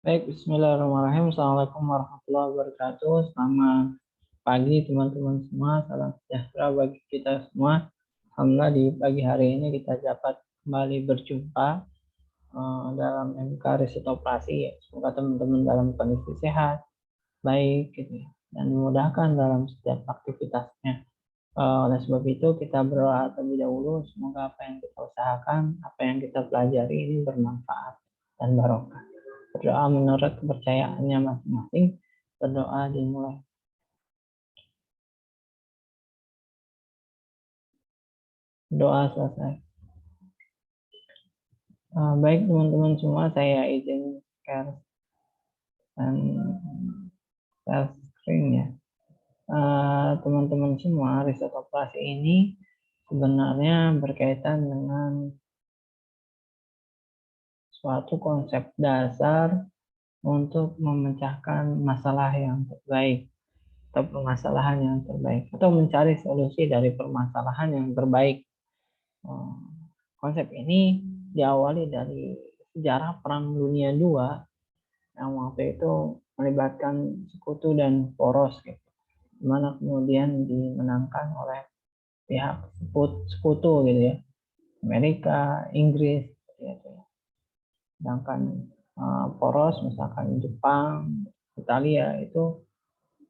Baik, bismillahirrahmanirrahim. Assalamualaikum warahmatullahi wabarakatuh. Selamat pagi teman-teman semua. Salam sejahtera bagi kita semua. Alhamdulillah di pagi hari ini kita dapat kembali berjumpa dalam MK Riset Operasi. Ya. Semoga teman-teman dalam kondisi sehat, baik, gitu ya, dan dimudahkan dalam setiap aktivitasnya. Oleh sebab itu kita berdoa terlebih dahulu. Semoga apa yang kita usahakan, apa yang kita pelajari ini bermanfaat dan barokah. Berdoa menurut kepercayaannya masing-masing. Berdoa dimulai. Doa selesai. Baik teman-teman semua, saya izin share dan share screen ya. Teman-teman semua, riset operasi ini sebenarnya berkaitan dengan suatu konsep dasar untuk memecahkan masalah yang terbaik atau permasalahan yang terbaik atau mencari solusi dari permasalahan yang terbaik. Konsep ini diawali dari sejarah Perang Dunia II yang waktu itu melibatkan sekutu dan poros, gitu, dimana kemudian dimenangkan oleh pihak sekutu gitu ya, Amerika, Inggris, gitu ya. Sedangkan poros misalkan Jepang, Italia itu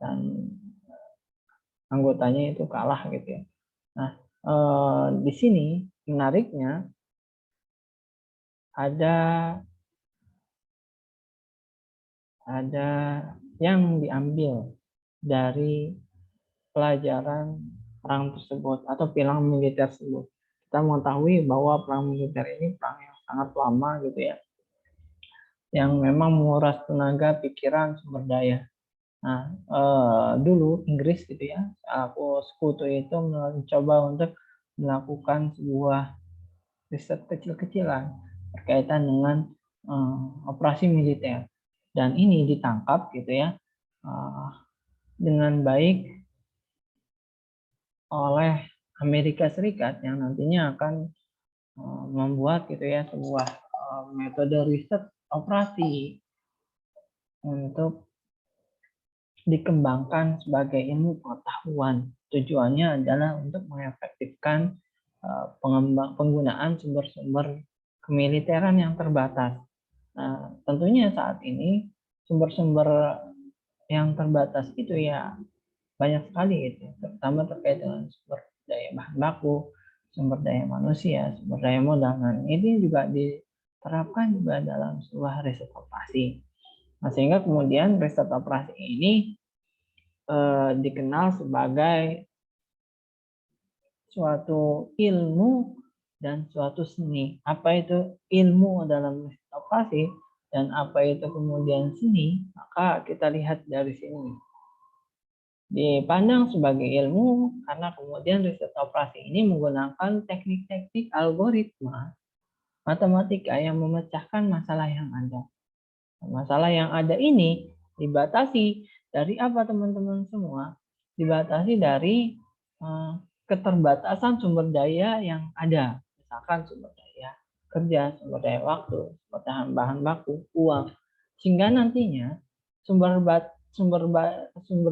dan anggotanya itu kalah gitu ya. Nah, di sini menariknya ada yang diambil dari pelajaran perang tersebut atau perang militer tersebut. Kita mengetahui bahwa perang militer ini perang yang sangat lama gitu ya, yang memang menguras tenaga, pikiran, sumber daya. Nah, dulu Inggris gitu ya, aku sekutu itu mencoba untuk melakukan sebuah riset kecil-kecilan berkaitan dengan operasi militer, dan ini ditangkap gitu ya dengan baik oleh Amerika Serikat yang nantinya akan membuat gitu ya sebuah metode riset operasi untuk dikembangkan sebagai ilmu pengetahuan. Tujuannya adalah untuk mengefektifkan penggunaan sumber-sumber kemiliteran yang terbatas. Nah, tentunya saat ini sumber-sumber yang terbatas itu ya banyak sekali itu, terutama terkait dengan sumber daya bahan baku, sumber daya manusia, sumber daya modal. Nah, ini juga diterapkan juga dalam sebuah riset operasi. Nah, sehingga kemudian riset operasi ini dikenal sebagai suatu ilmu dan suatu seni. Apa itu ilmu dalam riset operasi dan apa itu kemudian seni? Maka kita lihat dari sini. Dipandang sebagai ilmu karena kemudian riset operasi ini menggunakan teknik-teknik algoritma matematika yang memecahkan masalah yang ada. Masalah yang ada ini dibatasi dari apa teman-teman semua? Dibatasi dari keterbatasan sumber daya yang ada. Misalkan sumber daya kerja, sumber daya waktu, sumber daya bahan baku, uang. Sehingga nantinya sumber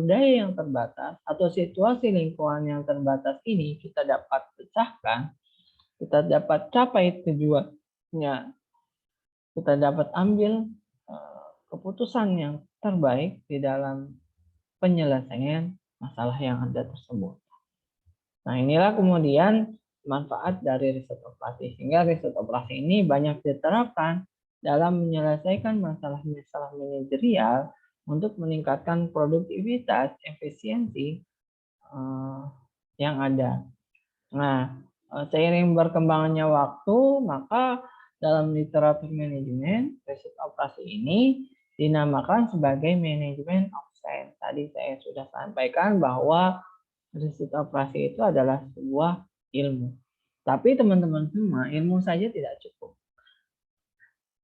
daya yang terbatas atau situasi lingkungan yang terbatas ini kita dapat pecahkan, kita dapat capai tujuannya, kita dapat ambil keputusan yang terbaik di dalam penyelesaian masalah yang ada tersebut. Nah, inilah kemudian manfaat dari riset operasi, sehingga riset operasi ini banyak diterapkan dalam menyelesaikan masalah-masalah manajerial untuk meningkatkan produktivitas, efisiensi yang ada. Nah, seiring berkembangnya waktu, maka dalam literatur manajemen, riset operasi ini dinamakan sebagai manajemen of science. Tadi saya sudah sampaikan bahwa riset operasi itu adalah sebuah ilmu. Tapi teman-teman semua, ilmu saja tidak cukup.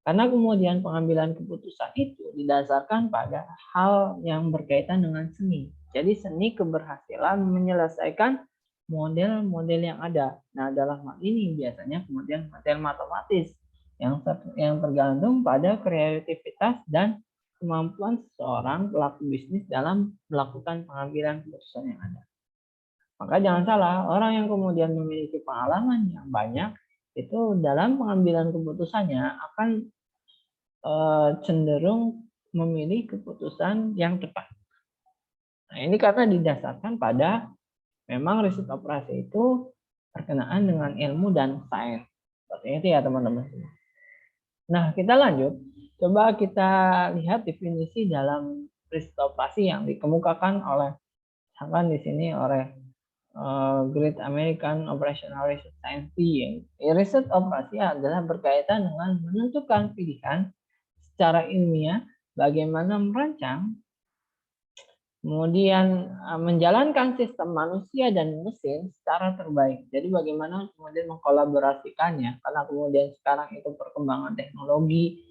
Karena kemudian pengambilan keputusan itu didasarkan pada hal yang berkaitan dengan seni. Jadi seni keberhasilan menyelesaikan model-model yang ada. Nah, dalam hal ini biasanya kemudian model matematis yang tergantung pada kreativitas dan kemampuan seseorang pelaku bisnis dalam melakukan pengambilan keputusan yang ada. Maka jangan salah, orang yang kemudian memiliki pengalaman yang banyak itu dalam pengambilan keputusannya akan cenderung memilih keputusan yang tepat. Nah, ini karena didasarkan pada memang riset operasi itu berkenaan dengan ilmu dan sains. Seperti itu ya teman-teman. Nah, kita lanjut. Coba kita lihat definisi dalam riset operasi yang dikemukakan oleh misalkan di sini oleh Great American Operational Research Science. Riset operasi adalah berkaitan dengan menentukan pilihan secara ilmiah bagaimana merancang, kemudian menjalankan sistem manusia dan mesin secara terbaik. Jadi bagaimana kemudian mengkolaborasikannya, karena kemudian sekarang itu perkembangan teknologi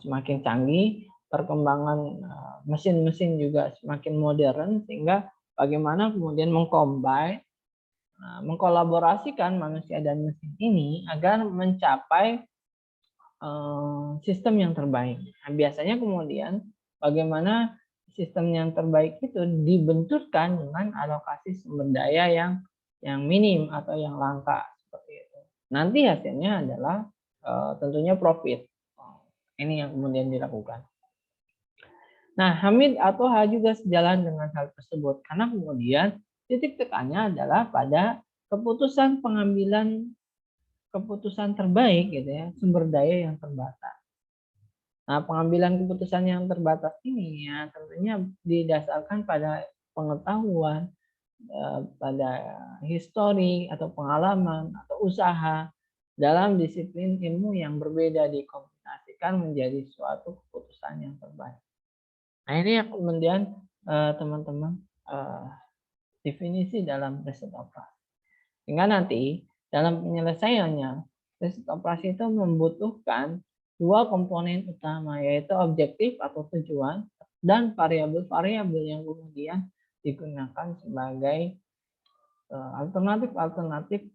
semakin canggih, perkembangan mesin-mesin juga semakin modern, sehingga bagaimana kemudian mengkolaborasikan manusia dan mesin ini agar mencapai sistem yang terbaik. Nah, biasanya kemudian bagaimana sistem yang terbaik itu dibenturkan dengan alokasi sumber daya yang minim atau yang langka seperti itu. Nanti hasilnya adalah tentunya profit. Ini yang kemudian dilakukan. Nah, Hamid atau H juga sejalan dengan hal tersebut karena kemudian titik tekannya adalah pada keputusan pengambilan keputusan terbaik gitu ya, sumber daya yang terbatas. Nah, pengambilan keputusan yang terbatas ini ya tentunya didasarkan pada pengetahuan, pada histori atau pengalaman atau usaha dalam disiplin ilmu yang berbeda dikombinasikan menjadi suatu keputusan yang terbaik. Nah, ini yang kemudian teman-teman definisi dalam riset operasi. Sehingga nanti dalam penyelesaiannya riset operasi itu membutuhkan dua komponen utama, yaitu objektif atau tujuan dan variabel-variabel yang kemudian digunakan sebagai alternatif-alternatif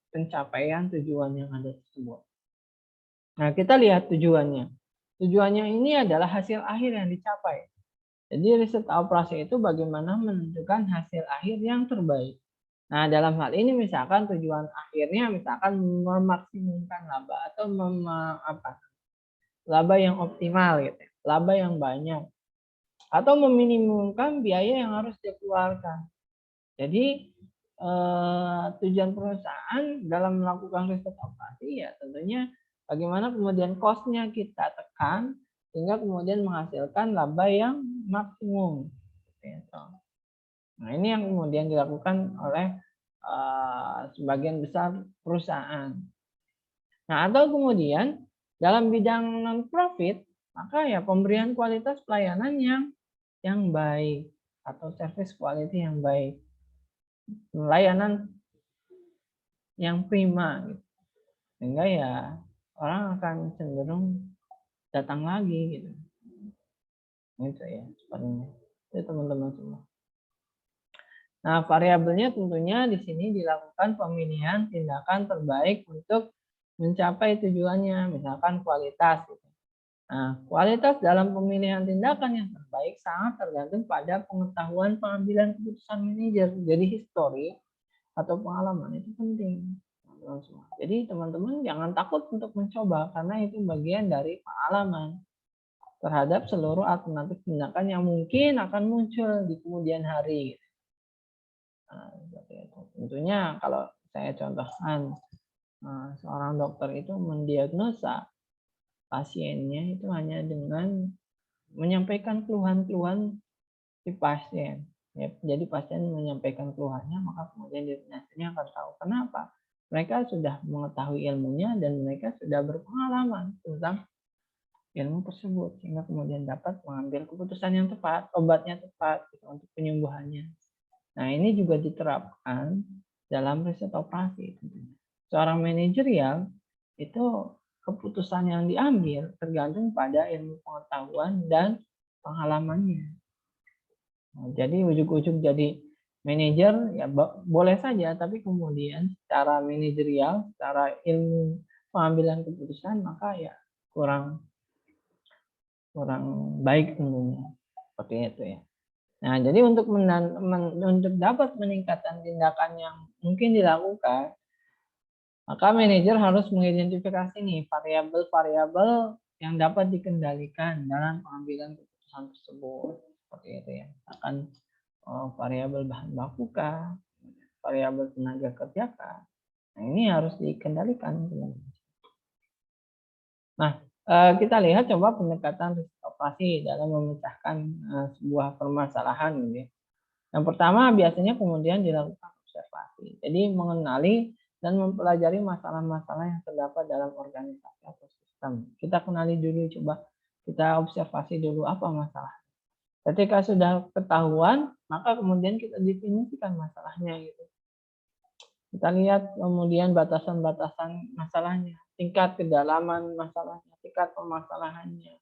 pencapaian tujuan yang ada tersebut. Nah, kita lihat tujuannya. Tujuannya ini adalah hasil akhir yang dicapai. Jadi riset operasi itu bagaimana menentukan hasil akhir yang terbaik. Nah, dalam hal ini misalkan tujuan akhirnya misalkan memaksimumkan laba atau laba yang optimal gitu, laba yang banyak atau meminimumkan biaya yang harus dikeluarkan. Jadi tujuan perusahaan dalam melakukan riset operasi ya tentunya bagaimana kemudian cost-nya kita tekan sehingga kemudian menghasilkan laba yang maksimum. Gitu. Nah, ini yang kemudian dilakukan oleh sebagian besar perusahaan. Nah, atau kemudian dalam bidang non-profit, maka ya pemberian kualitas pelayanan yang baik atau service quality yang baik. Layanan yang prima gitu. Sehingga ya orang akan cenderung datang lagi gitu. Gitu ya, sepertinya. Itu teman-teman semua. Nah, variabelnya tentunya di sini dilakukan pemilihan tindakan terbaik untuk mencapai tujuannya, misalkan kualitas. Gitu. Nah, kualitas dalam pemilihan tindakan yang terbaik sangat tergantung pada pengetahuan pengambilan keputusan manajer. Jadi histori atau pengalaman itu penting. Jadi teman-teman jangan takut untuk mencoba karena itu bagian dari pengalaman terhadap seluruh alternatif tindakan yang mungkin akan muncul di kemudian hari. Nah, tentunya kalau saya contohkan seorang dokter itu mendiagnosa pasiennya itu hanya dengan menyampaikan keluhan-keluhan si pasien. Ya, jadi pasien menyampaikan keluhannya, maka kemudian diagnosanya akan tahu kenapa. Mereka sudah mengetahui ilmunya dan mereka sudah berpengalaman tentang ilmu tersebut sehingga kemudian dapat mengambil keputusan yang tepat, obatnya tepat gitu, untuk penyembuhannya. Nah, ini juga diterapkan dalam riset operasi. Seorang manajerial itu keputusan yang diambil tergantung pada ilmu pengetahuan dan pengalamannya. Nah, jadi ujuk-ujuk jadi manajer ya boleh saja, tapi kemudian secara manajerial, secara ilmu pengambilan keputusan maka ya kurang kurang baik tentunya. Seperti itu ya. Nah, jadi untuk dapat meningkatkan tindakan yang mungkin dilakukan, maka manajer harus mengidentifikasi nih variabel-variabel yang dapat dikendalikan dalam pengambilan keputusan tersebut. Seperti itu ya. Akan variabel bahan baku kah, variabel tenaga kerja kah. Nah, ini harus dikendalikan. Nah, kita lihat coba pendekatan risk operasi dalam memecahkan sebuah permasalahan gitu ya. Yang pertama biasanya kemudian dilakukan observasi. Jadi mengenali dan mempelajari masalah-masalah yang terdapat dalam organisasi atau sistem. Kita kenali dulu, coba kita observasi dulu apa masalah. Ketika sudah ketahuan, maka kemudian kita definisikan masalahnya gitu. Kita lihat kemudian batasan-batasan masalahnya, tingkat kedalaman masalahnya, tingkat permasalahannya.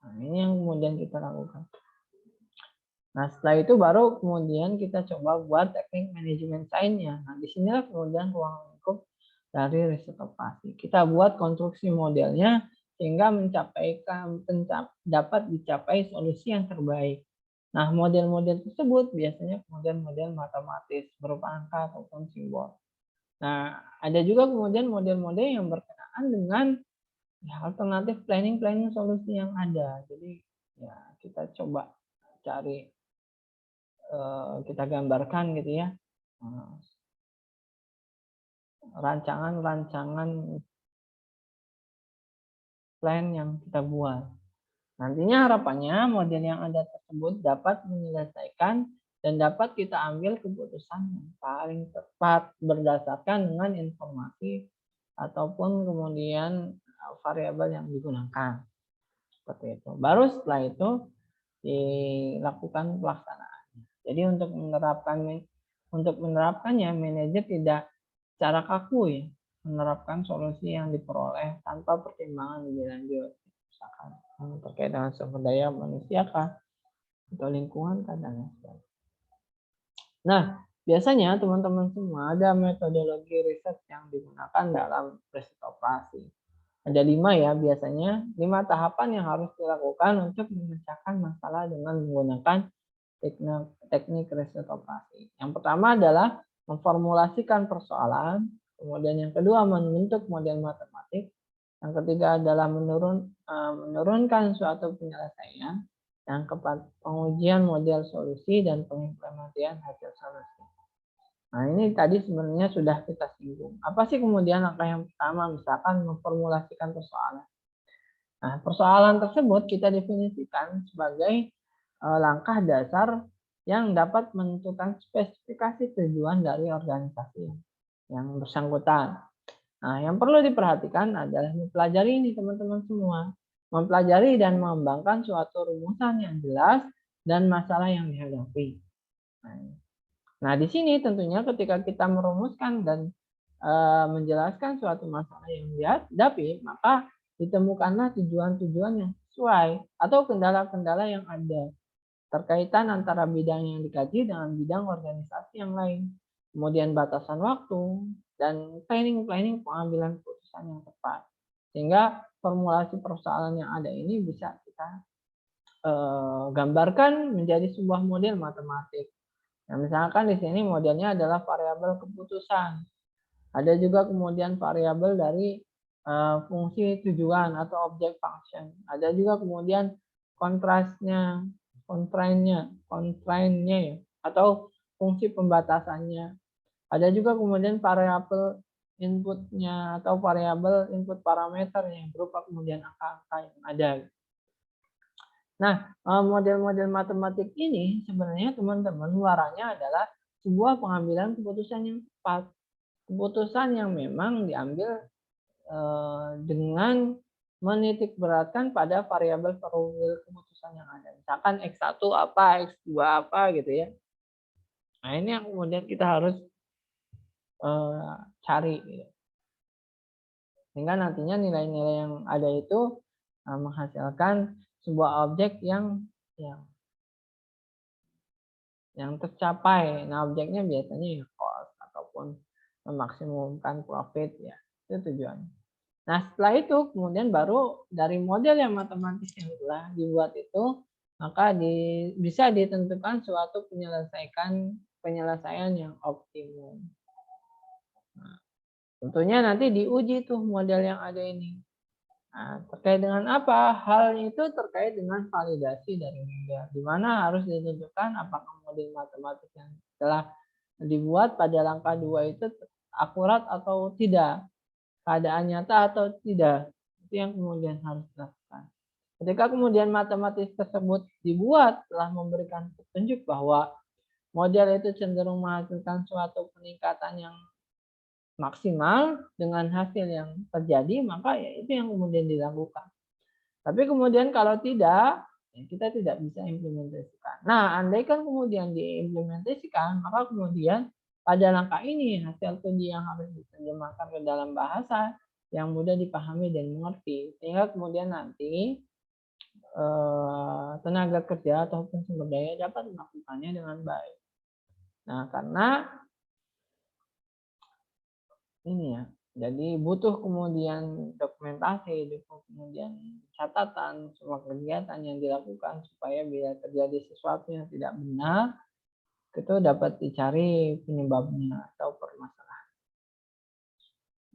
Nah, ini yang kemudian kita lakukan. Nah, setelah itu baru kemudian kita coba buat teknik manajemen science-nya. Nah, disinilah kemudian ruang lingkup dari riset operasi. Kita buat konstruksi modelnya sehingga dapat dicapai solusi yang terbaik. Nah, model-model tersebut biasanya kemudian model matematis berupa angka ataupun simbol. Nah, ada juga kemudian model-model yang berkenaan dengan alternatif planning solusi yang ada. Jadi ya kita coba cari, kita gambarkan gitu ya, rancangan-rancangan plan yang kita buat. Nantinya harapannya model yang ada tersebut dapat menyelesaikan dan dapat kita ambil keputusan yang paling tepat berdasarkan dengan informasi ataupun kemudian variabel yang digunakan. Seperti itu. Baru setelah itu dilakukan pelaksanaan. Jadi untuk menerapkannya manajer tidak secara kaku ya menerapkan solusi yang diperoleh tanpa pertimbangan lebih lanjut, misalkan terkait dengan sumber daya manusia kah atau lingkungan kah dan lain-lain. Nah, biasanya teman-teman semua ada metodologi riset yang digunakan dalam riset operasi. Ada 5 ya biasanya, 5 tahapan yang harus dilakukan untuk memecahkan masalah dengan menggunakan teknik riset operasi. Yang pertama adalah memformulasikan persoalan, kemudian yang kedua membentuk model matematik, yang ketiga adalah menurunkan suatu penyelesaian, yang keempat pengujian model solusi dan pengimplementasian hasil solusi. Nah, ini tadi sebenarnya sudah kita singgung. Apa sih kemudian langkah yang pertama? Misalkan memformulasikan persoalan. Nah, persoalan tersebut kita definisikan sebagai langkah dasar yang dapat menentukan spesifikasi tujuan dari organisasi yang bersangkutan. Nah, yang perlu diperhatikan adalah mempelajari ini teman-teman semua. Mempelajari dan mengembangkan suatu rumusan yang jelas dan masalah yang dihadapi. Nah, di sini tentunya ketika kita merumuskan dan menjelaskan suatu masalah yang dihadapi, maka ditemukanlah tujuan-tujuan yang sesuai atau kendala-kendala yang ada. Terkaitan antara bidang yang dikaji dengan bidang organisasi yang lain. Kemudian batasan waktu dan planning pengambilan keputusan yang tepat. Sehingga formulasi persoalan yang ada ini bisa kita gambarkan menjadi sebuah model matematik. Nah, misalkan di sini modelnya adalah variabel keputusan. Ada juga kemudian variabel dari fungsi tujuan atau object function. Ada juga kemudian kontrainnya ya, atau fungsi pembatasannya. Ada juga kemudian variabel inputnya atau variabel input parameter yang berupa kemudian angka-angka yang ada. Nah, model-model matematik ini sebenarnya teman-teman muaranya adalah sebuah pengambilan keputusan yang tepat. Keputusan yang memang diambil dengan menitikberatkan pada variabel keputusan yang ada. Misalkan X1 apa, X2 apa gitu ya. Nah, ini yang kemudian kita harus cari. Gitu. Sehingga nantinya nilai-nilai yang ada itu menghasilkan sebuah objek yang tercapai. Nah, objeknya biasanya ya cost ataupun memaksimumkan profit ya. Itu tujuannya. Nah, setelah itu kemudian baru dari model yang matematis yang telah dibuat itu, maka bisa ditentukan suatu penyelesaian yang optimum. Nah, tentunya nanti diuji tuh model yang ada ini. Nah, terkait dengan apa? Hal itu terkait dengan validasi dari model, di mana harus ditentukan apakah model matematis yang telah dibuat pada langkah 2 itu akurat atau tidak, keadaan nyata atau tidak. Itu yang kemudian harus dilakukan. Ketika kemudian matematis tersebut dibuat telah memberikan petunjuk bahwa model itu cenderung menghasilkan suatu peningkatan yang maksimal dengan hasil yang terjadi, maka ya itu yang kemudian dilakukan. Tapi kemudian kalau tidak, ya kita tidak bisa implementasikan. Nah, andaikan kemudian diimplementasikan, maka kemudian pada langkah ini hasil studi yang harus diterjemahkan ke dalam bahasa yang mudah dipahami dan mengerti, sehingga kemudian nanti tenaga kerja ataupun sumber daya dapat melakukannya dengan baik. Nah, karena ini ya, jadi butuh kemudian dokumentasi, butuh kemudian catatan semua kegiatan yang dilakukan supaya bila terjadi sesuatu yang tidak benar, itu dapat dicari penyebabnya atau permasalahan.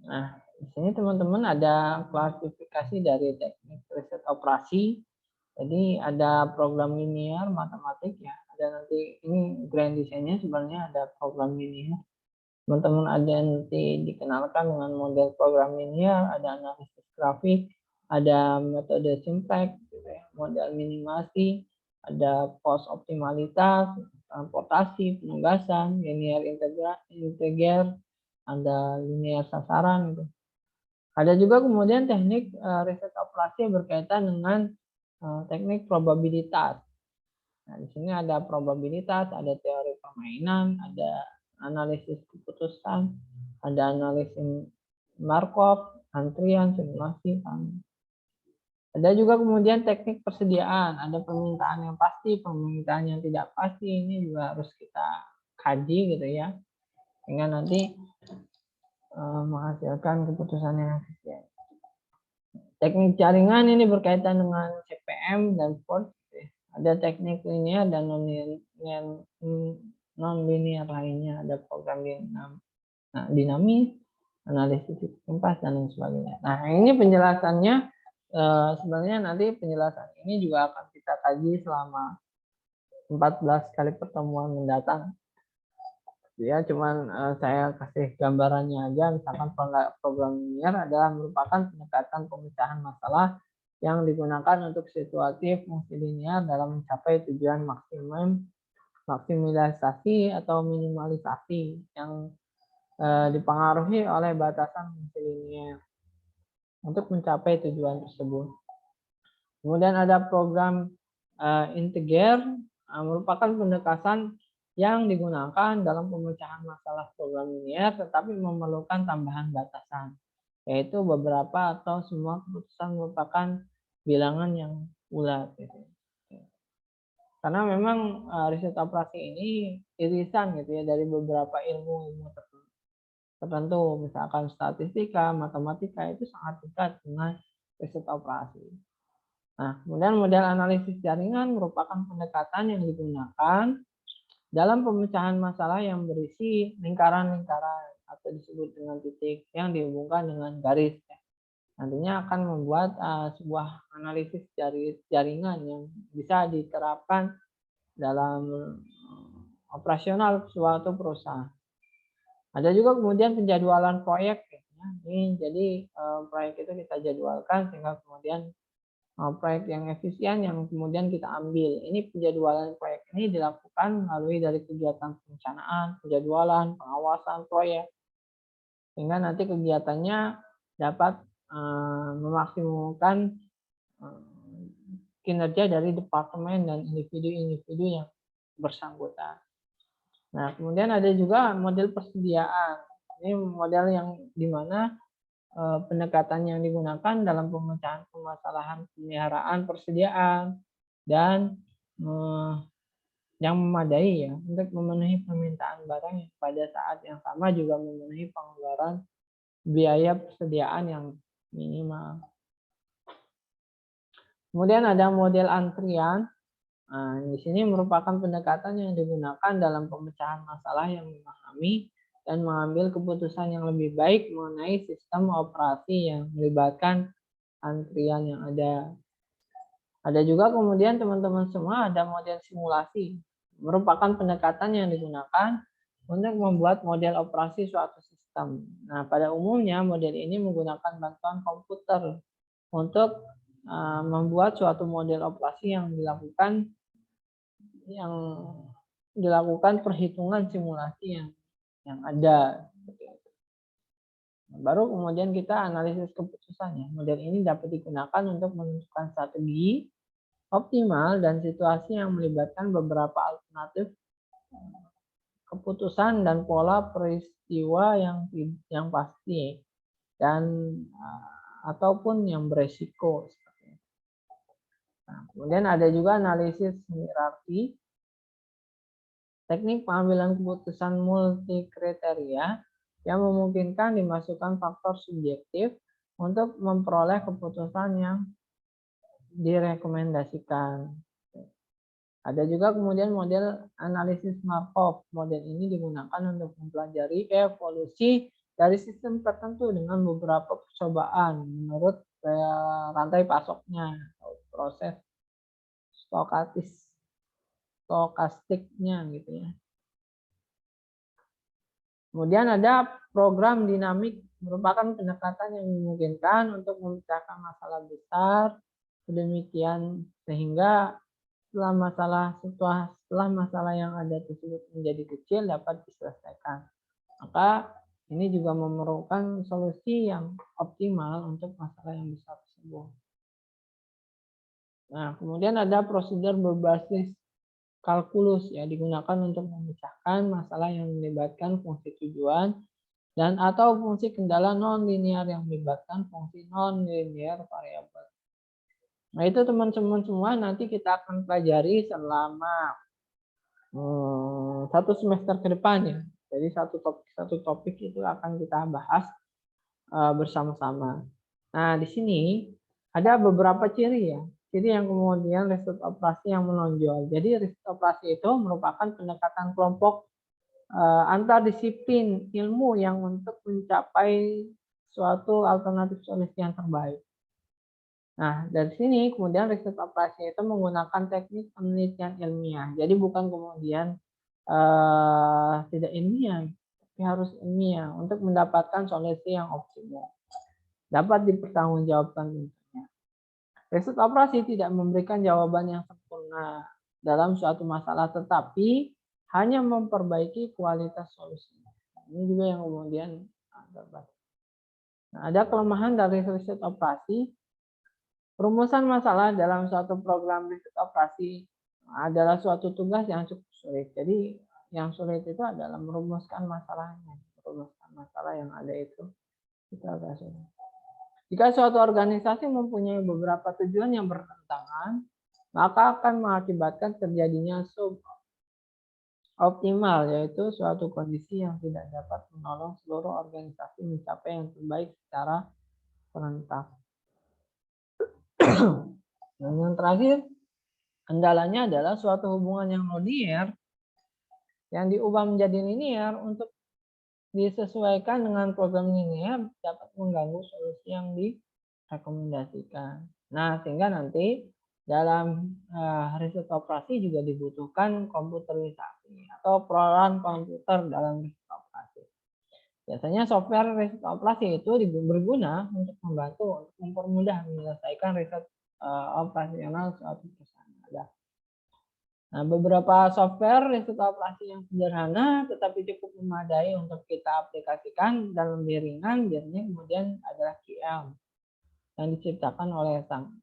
Nah, di sini teman-teman ada klasifikasi dari teknik riset operasi. Jadi ada program linear matematik ya, ada nanti ini grand design-nya sebenarnya ada program linear. Teman-teman ada nanti dikenalkan dengan model program linear, ada analisis grafik, ada metode simplex, gitu ya, model minimasi, ada post optimalitas, transportasi, penugasan, linear integer, ada linear sasaran gitu. Ada juga kemudian teknik riset operasi berkaitan dengan teknik probabilitas. Nah, di sini ada probabilitas, ada teori permainan, ada analisis keputusan, ada analisis Markov, antrian, simulasi, ada juga kemudian teknik persediaan, ada permintaan yang pasti, permintaan yang tidak pasti, ini juga harus kita kaji gitu ya, sehingga nanti menghasilkan keputusan yang efisien. Teknik jaringan ini berkaitan dengan CPM dan Ford. Ada teknik linear dan non-linear lainnya, ada program dinamis, analisis impas dan lain sebagainya. Nah, ini penjelasannya sebenarnya nanti penjelasan ini juga akan kita kaji selama 14 kali pertemuan mendatang. Ya, cuman saya kasih gambarannya aja, misalkan program linear adalah merupakan pendekatan pemecahan masalah yang digunakan untuk situatif fungsi linear dalam mencapai tujuan maksimalisasi atau minimalisasi yang dipengaruhi oleh batasan fungsi linear untuk mencapai tujuan tersebut. Kemudian ada program integer, merupakan pendekatan yang digunakan dalam pemecahan masalah program linear tetapi memerlukan tambahan batasan, yaitu beberapa atau semua keputusan merupakan bilangan yang bulat. Gitu. Karena memang riset operasi ini irisan gitu ya dari beberapa ilmu tertentu, misalkan statistika, matematika itu sangat dekat dengan riset operasi. Nah, kemudian model analisis jaringan merupakan pendekatan yang digunakan dalam pemecahan masalah yang berisi lingkaran-lingkaran atau disebut dengan titik yang dihubungkan dengan garis. Nantinya akan membuat sebuah analisis jaringan yang bisa diterapkan dalam operasional suatu perusahaan. Ada juga kemudian penjadwalan proyek. Ya. Ini jadi proyek itu kita jadwalkan sehingga kemudian proyek yang efisien yang kemudian kita ambil. Ini penjadwalan proyek ini dilakukan melalui dari kegiatan perencanaan, penjadwalan, pengawasan proyek. Sehingga nanti kegiatannya dapat memaksimalkan kinerja dari departemen dan individu-individu yang bersangkutan. Nah, kemudian ada juga model persediaan. Ini model yang dimana pendekatan yang digunakan dalam pemecahan permasalahan pemeliharaan persediaan dan yang memadai ya untuk memenuhi permintaan barang yang pada saat yang sama juga memenuhi pengeluaran biaya persediaan yang minimal. Kemudian ada model antrian. Nah, di sini merupakan pendekatan yang digunakan dalam pemecahan masalah yang memahami dan mengambil keputusan yang lebih baik mengenai sistem operasi yang melibatkan antrian yang ada. Ada juga kemudian teman-teman semua ada model simulasi. Merupakan pendekatan yang digunakan untuk membuat model operasi suatu sistem. Nah, pada umumnya model ini menggunakan bantuan komputer untuk membuat suatu model operasi yang dilakukan perhitungan simulasi yang ada. Baru kemudian kita analisis keputusannya. Model ini dapat digunakan untuk menentukan strategi optimal dan situasi yang melibatkan beberapa alternatif keputusan dan pola peristiwa yang pasti dan ataupun yang beresiko. Nah, kemudian ada juga analisis hierarki, teknik pengambilan keputusan multi kriteria yang memungkinkan dimasukkan faktor subjektif untuk memperoleh keputusan yang direkomendasikan. Ada juga kemudian model analisis Markov. Model ini digunakan untuk mempelajari evolusi dari sistem tertentu dengan beberapa percobaan menurut rantai pasoknya atau proses stokastiknya gitu ya. Kemudian ada program dinamik, merupakan pendekatan yang memungkinkan untuk memecahkan masalah besar sedemikian sehingga setelah masalah yang ada tersebut menjadi kecil dapat diselesaikan. Maka ini juga memerlukan solusi yang optimal untuk masalah yang besar tersebut. Nah, kemudian ada prosedur berbasis kalkulus ya, digunakan untuk memecahkan masalah yang melibatkan fungsi tujuan dan atau fungsi kendala non-linear yang melibatkan fungsi non-linear variabel. Nah, itu teman-teman semua nanti kita akan pelajari selama satu semester ke depan ya. Jadi satu topik itu akan kita bahas bersama-sama. Nah, di sini ada beberapa ciri ya. Ciri yang kemudian riset operasi yang menonjol. Jadi riset operasi itu merupakan pendekatan kelompok antar disiplin ilmu yang untuk mencapai suatu alternatif solusi yang terbaik. Nah, dari sini kemudian riset operasi itu menggunakan teknik penelitian ilmiah. Jadi bukan kemudian tidak ilmiah, tapi harus ilmiah untuk mendapatkan solusi yang optimal. Dapat dipertanggungjawabkan. Riset operasi tidak memberikan jawaban yang sempurna dalam suatu masalah, tetapi hanya memperbaiki kualitas solusi. Ini juga yang kemudian dapat. Nah, ada kelemahan dari riset operasi. Perumusan masalah dalam suatu program riset operasi adalah suatu tugas yang cukup sulit. Jadi yang sulit itu adalah merumuskan masalahnya. Merumuskan masalah yang ada itu agak sulit. Jika suatu organisasi mempunyai beberapa tujuan yang bertentangan, maka akan mengakibatkan terjadinya suboptimal, yaitu suatu kondisi yang tidak dapat menolong seluruh organisasi mencapai yang terbaik secara serentak. Dan yang terakhir, kendalanya adalah suatu hubungan yang linier yang diubah menjadi linear untuk disesuaikan dengan program linear dapat mengganggu solusi yang direkomendasikan. Nah, sehingga nanti dalam riset operasi juga dibutuhkan komputerisasi atau peran komputer dalam riset operasi. Biasanya software riset operasi itu berguna untuk membantu untuk mempermudah menyelesaikan riset operasional suatu perusahaan. Nah, beberapa software riset operasi yang sederhana tetapi cukup memadai untuk kita aplikasikan dan lebih ringan biasanya kemudian adalah QL yang diciptakan oleh Sang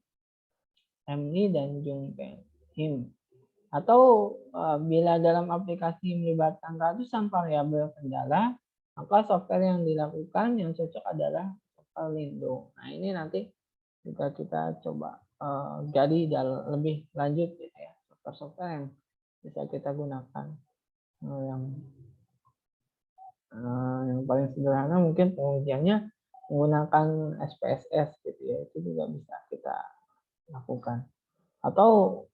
Emily dan Jung Him. Atau bila dalam aplikasi melibatkan ratusan variabel kendala, maka software yang dilakukan yang cocok adalah software Lindo. Nah, ini nanti juga kita coba gali lebih lanjut gitu ya. Software yang bisa kita gunakan. Yang paling sederhana mungkin pengujiannya menggunakan SPSS gitu ya, itu juga bisa kita lakukan. Atau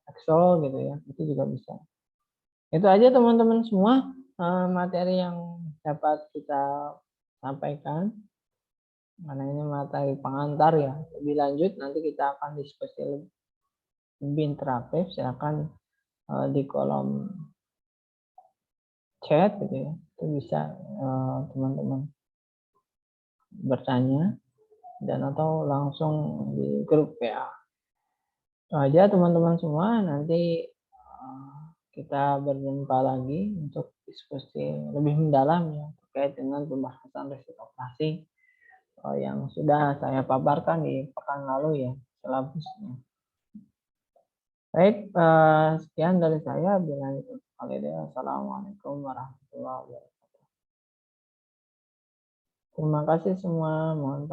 Excel gitu ya, itu juga bisa. Itu aja teman-teman semua materi yang dapat kita sampaikan. Karena ini materi pengantar ya. Lebih lanjut nanti kita akan diskusi lebih interaktif. Silakan di kolom chat gitu ya. Itu bisa teman-teman bertanya dan atau langsung di grup WA. Itu aja teman-teman semua. Nanti kita berjumpa lagi untuk diskusi lebih mendalam ya terkait dengan pembahasan risiko operasi yang sudah saya paparkan di pekan lalu ya, silabusnya. Baik, sekian dari saya. Bila itu Assalamualaikum warahmatullahi wabarakatuh. Terima kasih semua. Mohon